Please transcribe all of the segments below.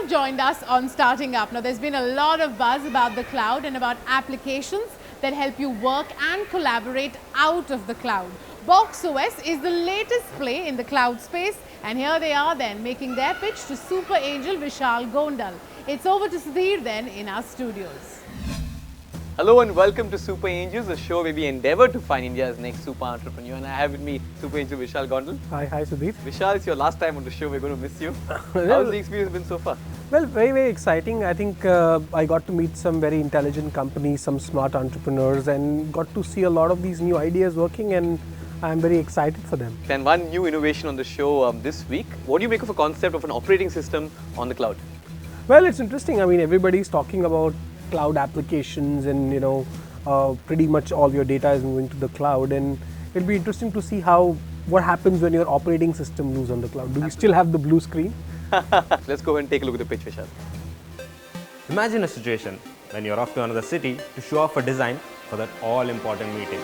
have joined us on Starting Up. Now, there's been a lot of buzz about the cloud and about applications that help you work and collaborate out of the cloud. BoxOS is the latest play in the cloud space, and here they are then making their pitch to super angel Vishal Gondal. It's over to Sudhir then in our studios. Hello and welcome to Super Angels, a show where we endeavor to find India's next super entrepreneur. And I have with me Super Angel Vishal Gondal. Hi Sudhir. Vishal, it's your last time on the show. We're going to miss you. How's the experience been so far? Well, very exciting. I think I got to meet some very intelligent companies, some smart entrepreneurs, and got to see a lot of these new ideas working, and I'm very excited for them. And one new innovation on the show this week. What do you make of a concept of an operating system on the cloud? Well, it's interesting. I mean, everybody's talking about cloud applications, and pretty much all your data is moving to the cloud, and it'll be interesting to see what happens when your operating system moves on the cloud. Do we still have the blue screen? Let's go ahead and take a look at the pitch, Vishal. Imagine a situation when you're off to another city to show off a design for that all-important meeting.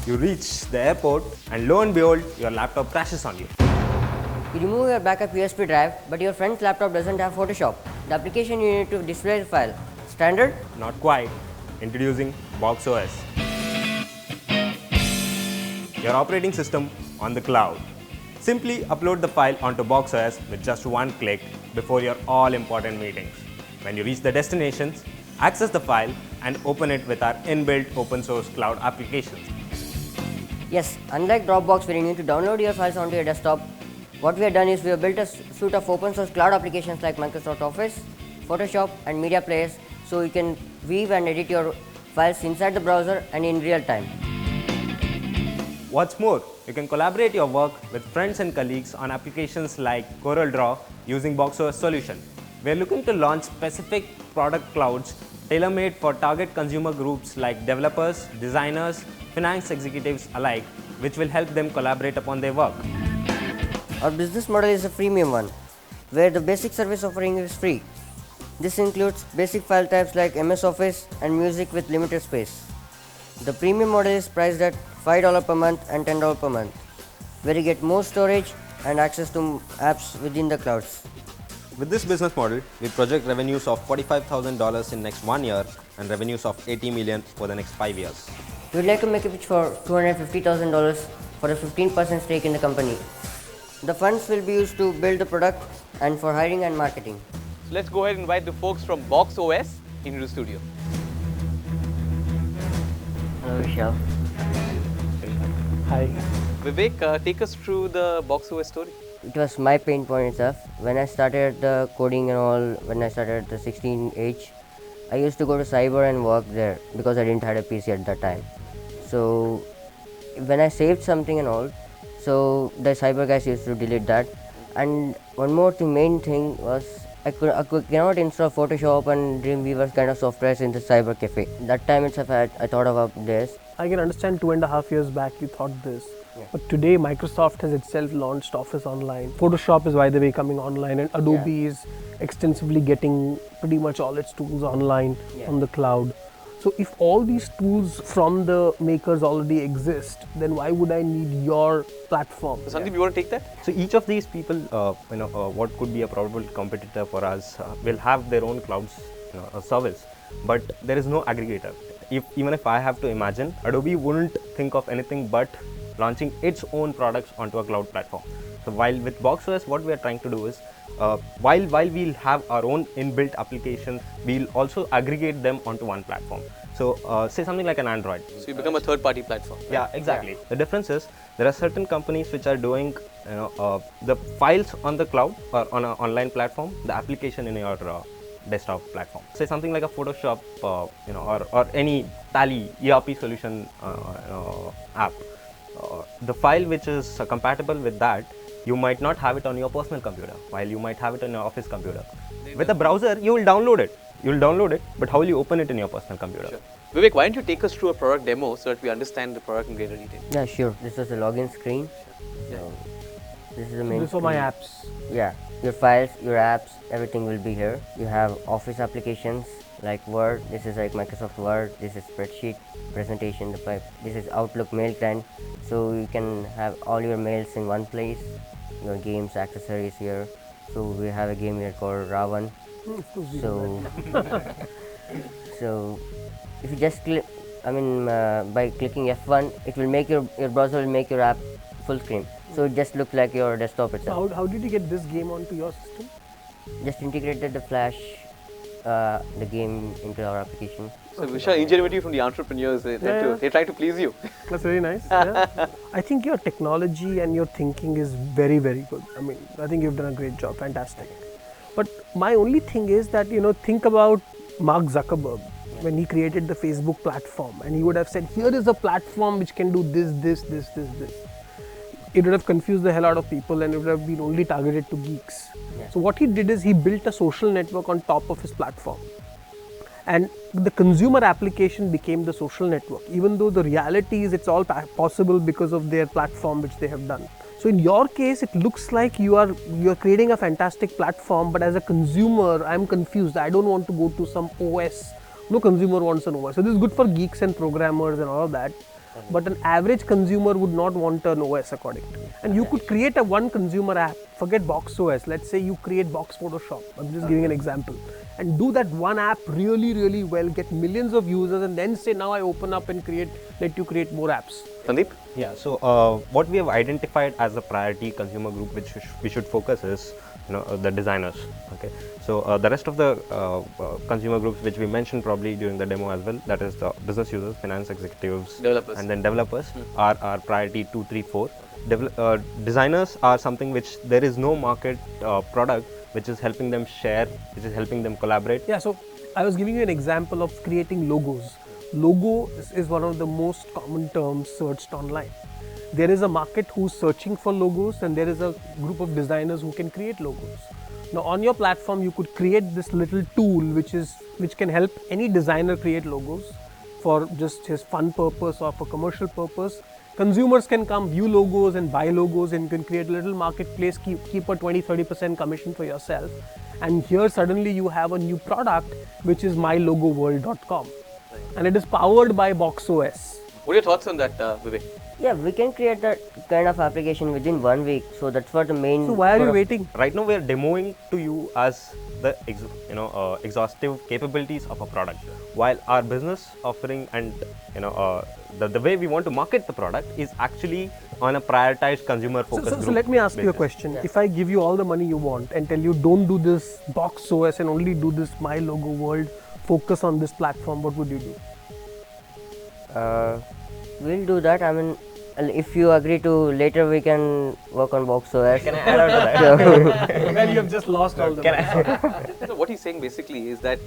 You reach the airport and lo and behold, your laptop crashes on you. You remove your backup USB drive, but your friend's laptop doesn't have Photoshop. The application you need to display the file. Standard? Not quite. Introducing BoxOS. Your operating system on the cloud. Simply upload the file onto BoxOS with just one click before your all-important meetings. When you reach the destinations, access the file and open it with our inbuilt open source cloud applications. Yes, unlike Dropbox where you need to download your files onto your desktop, what we have done is we have built a suite of open source cloud applications like Microsoft Office, Photoshop and media players, so you can weave and edit your files inside the browser and in real time. What's more, you can collaborate your work with friends and colleagues on applications like CorelDRAW using BoxOS solution. We are looking to launch specific product clouds tailor-made for target consumer groups like developers, designers, finance executives alike, which will help them collaborate upon their work. Our business model is a freemium one, where the basic service offering is free. This includes basic file types like MS Office and music with limited space. The premium model is priced at $5 per month and $10 per month, where you get more storage and access to apps within the clouds. With this business model, we project revenues of $45,000 in next 1 year and revenues of $80 million for the next 5 years. We would like to make a pitch for $250,000 for a 15% stake in the company. The funds will be used to build the product and for hiring and marketing. So let's go ahead and invite the folks from BoxOS into the studio. Hello, Vishal. Hi. Vivek, take us through the BoxOS story. It was my pain point itself. When I started the coding and all, when I started the 16 age, I used to go to cyber and work there because I didn't have a PC at that time. So when I saved something and all, so the cyber guys used to delete that. And one more thing, main thing was I cannot install Photoshop and Dreamweaver kind of softwares in the cyber cafe. That time itself I thought about this. I can understand 2.5 years back you thought this. Yeah. But today Microsoft has itself launched Office Online. Photoshop is, by the way, coming online, and Adobe is extensively getting pretty much all its tools online on the cloud. So if all these tools from the makers already exist, then why would I need your platform? So Sandeep, you want to take that? So each of these people, what could be a probable competitor for us, will have their own clouds service, but there is no aggregator. Even if I have to imagine, Adobe wouldn't think of anything but launching its own products onto a cloud platform. So while with BoxOS, what we are trying to do is, while we'll have our own inbuilt applications, we'll also aggregate them onto one platform. So say something like an Android. So you become a third-party platform. Yeah, exactly. The difference is there are certain companies which are doing the files on the cloud or on an online platform, the application in your desktop platform. Say something like a Photoshop, or any Tally ERP solution app. The file which is compatible with that, you might not have it on your personal computer, while you might have it on your office computer. With a browser, you will download it. But how will you open it in your personal computer? Sure. Vivek, why don't you take us through a product demo so that we understand the product in greater detail? Yeah, sure. This was the login screen. So this is the main. These are my apps. Yeah, your files, your apps, everything will be here. You have Office applications like Word. This is like Microsoft Word. This is spreadsheet, presentation, this is Outlook mail client. So you can have all your mails in one place. Your games, accessories here. So we have a game here called Ravan. So, so if you just click, by clicking F1, it will make your browser will make your app full screen. So it just looks like your desktop So itself. how did you get this game onto your system? Just integrated the Flash, the game into our application. So Vishal, ingenuity from the entrepreneurs, they're trying to please you. That's very nice. Yeah. I think your technology and your thinking is very, very good. I mean, I think you've done a great job. Fantastic. But my only thing is that, think about Mark Zuckerberg when he created the Facebook platform, and he would have said, here is a platform which can do this. It would have confused the hell out of people, and it would have been only targeted to geeks. Yeah. So what he did is he built a social network on top of his platform. And the consumer application became the social network, even though the reality is it's all possible because of their platform which they have done. So in your case, it looks like you're creating a fantastic platform, but as a consumer, I'm confused. I don't want to go to some OS. No consumer wants an OS. So this is good for geeks and programmers and all of that. But an average consumer would not want an OS according to me. And you could create a one consumer app, forget BoxOS. Let's say you create Box Photoshop. I'm just giving an example. And do that one app really, really well, get millions of users, and then say, now I open up and let you create more apps. Sandeep? Yeah, so what we have identified as a priority consumer group which we should focus is the designers. Okay, so the rest of the consumer groups which we mentioned probably during the demo as well, that is the business users, finance executives, Developers. and then developers are priority 2, 3, 4. Designers are something which there is no market product which is helping them share, which is helping them collaborate. Yeah, so I was giving you an example of creating logos. Logo is one of the most common terms searched online. There is a market who's searching for logos, and there is a group of designers who can create logos. Now on your platform, you could create this little tool which can help any designer create logos for just his fun purpose or for commercial purpose. Consumers can come view logos and buy logos, and you can create a little marketplace, keep a 20-30% commission for yourself. And here suddenly you have a new product which is mylogoworld.com, and it is powered by BoxOS. What are your thoughts on that, Vivek? Yeah, we can create that kind of application within 1 week. So that's what the main. So why are you waiting? Right now we are demoing to you as the exhaustive capabilities of a product, while our business offering and the way we want to market the product is actually on a prioritized consumer focused group. So let me ask you a basis. question. If I give you all the money you want and tell you don't do this BoxOS and only do this My Logo World, focus on this platform, what would you do? We'll do that. I mean, if you agree to, later we can work on BoxOS. Can I add on to that? Well, you have just lost all the money. So what he's saying basically is that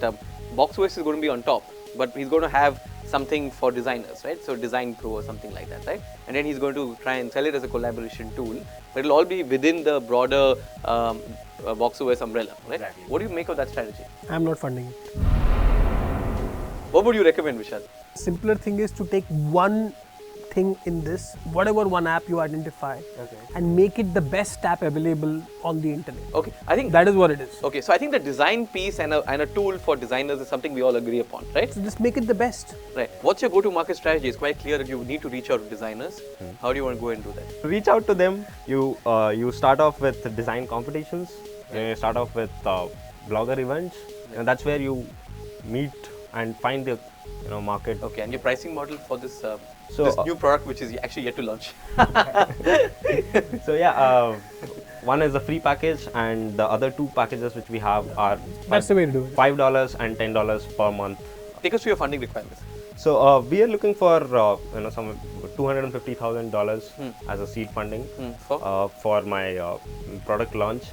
BoxOS is going to be on top, but he's going to have something for designers, right? So Design Pro or something like that, right? And then he's going to try and sell it as a collaboration tool, but it'll all be within the broader BoxOS umbrella, right? Exactly. What do you make of that strategy? I'm not funding it. What would you recommend, Vishal? Simpler thing is to take one thing in this, whatever one app you identify, and make it the best app available on the internet. Okay, I think That is what it is. Okay, so I think the design piece and a tool for designers is something we all agree upon, right? So just make it the best. Right. What's your go-to-market strategy? It's quite clear that you need to reach out to designers. How do you want to go and do that? Reach out to them. You start off with design competitions. You start off with blogger events, and that's where you meet and find the market. Okay, and your pricing model for this So, new product, which is actually yet to launch. So yeah, one is the free package, and the other two packages which we have are That's the way to do it. $5 and $10 per month. Take us through your funding requirements. So we are looking for some $250,000 as a seed funding for my product launch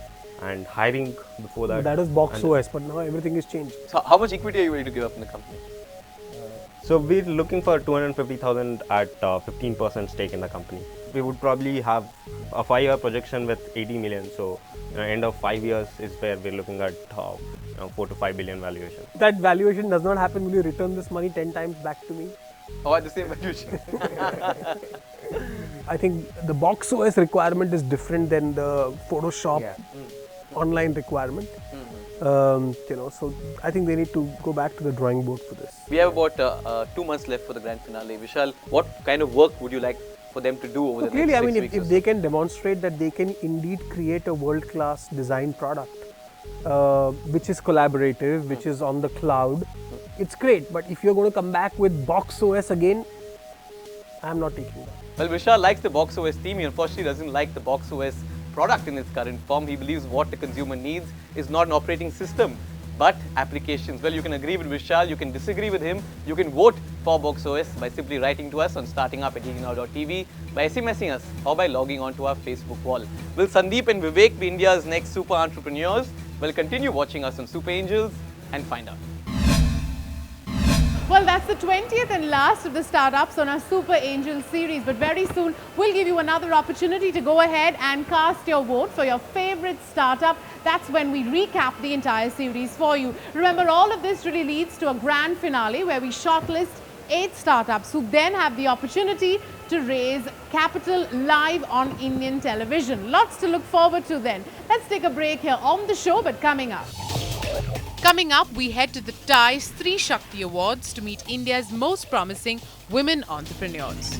and hiring before that. That is BoxOS, but now everything is changed. So how much equity are you ready to give up in the company? So we're looking for $250,000 at 15% stake in the company. We would probably have a 5-year projection with 80 million. So end of 5 years is where we're looking at 4 to 5 billion valuation. If that valuation does not happen, will you return this money 10 times back to me? Oh, at the same valuation. I think the BoxOS requirement is different than the Photoshop online requirement. So I think they need to go back to the drawing board for this. We have about 2 months left for the grand finale. Vishal, what kind of work would you like for them to do over the Clearly, next I 6 mean, weeks if or they so. can demonstrate that they can indeed create a world-class design product, which is collaborative, which is on the cloud, it's great. But if you're going to come back with Box OS again, I'm not taking that. Well, Vishal likes the Box OS team. He unfortunately doesn't like the Box OS product in its current form. He believes what the consumer needs is not an operating system, but applications. Well, you can agree with Vishal, you can disagree with him, you can vote for Box OS by simply writing to us on startingup@eagnow.tv, by SMSing us, or by logging onto our Facebook wall. Will Sandeep and Vivek be India's next super entrepreneurs? Well, continue watching us on Super Angels and find out. Well, that's the 20th and last of the startups on our Super Angel series. But very soon, we'll give you another opportunity to go ahead and cast your vote for your favorite startup. That's when we recap the entire series for you. Remember, all of this really leads to a grand finale where we shortlist 8 startups who then have the opportunity to raise capital live on Indian television. Lots to look forward to then. Let's take a break here on the show, but coming up. Coming up, we head to the TIE Stree Shakti Awards to meet India's most promising women entrepreneurs.